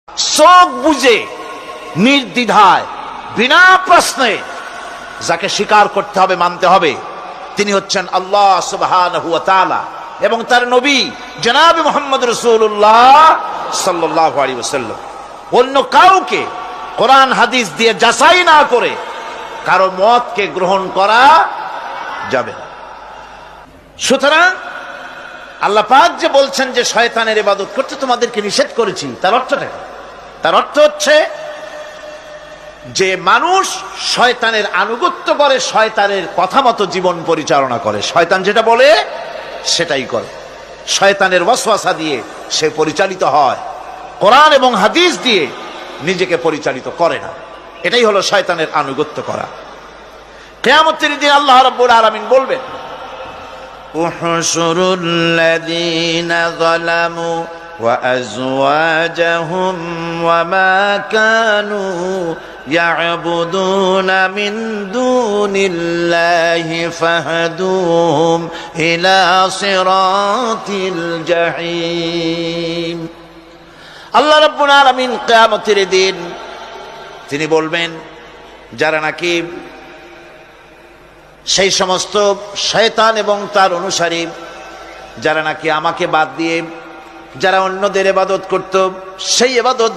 চোখ বুঝে নির্দ্বিধায় বিনা প্রশ্নে যাকে স্বীকার করতে হবে মানতে হবে তিনি হচ্ছেন আল্লাহ সুবহানাহু ওয়া তাআলা এবং তার নবী জনাব মুহাম্মদ রাসূলুল্লাহ সাল্লাল্লাহু আলাইহি ওয়াসাল্লাম। অন্য কাউকে কোরআন হাদিস দিয়ে যাচাই না করে কারো মতকে গ্রহণ করা যাবে না। সুতরাং আল্লাহ পাক যে বলছেন যে শয়তানের ইবাদত করতে তোমাদেরকে নিষেধ করেছি, তার অর্থটা কি? তার অর্থ হচ্ছে যে মানুষ শয়তানের আনুগত্য করে, শয়তানের কথা মতো জীবন পরিচালনা করে, শয়তান যেটা বলে সেটাই করে, শয়তানের ওয়াসওয়াসা দিয়ে সে পরিচালিত হয়, কোরআন এবং হাদিস দিয়ে নিজেকে পরিচালিত করে না। এটাই হলো শয়তানের আনুগত্য করা। কিয়ামতের দিন আল্লাহ রাব্বুল আলামিন বলবেন উহশুরুল্লাযীনা যালামু وأزواجهم وما كانوا يعبدون من دون الله فاهدوهم إلى صراط الجحيم। আল্লাহ রাব্বুল আলামিন কিয়ামতের দিন তিনি বলবেন যারা নাকি সেই সমস্ত শয়তান এবং তার অনুসারী যারা নাকি আমাকে বাদ দিয়ে যারা অন্যদের ইবাদত করত, সেই ইবাদত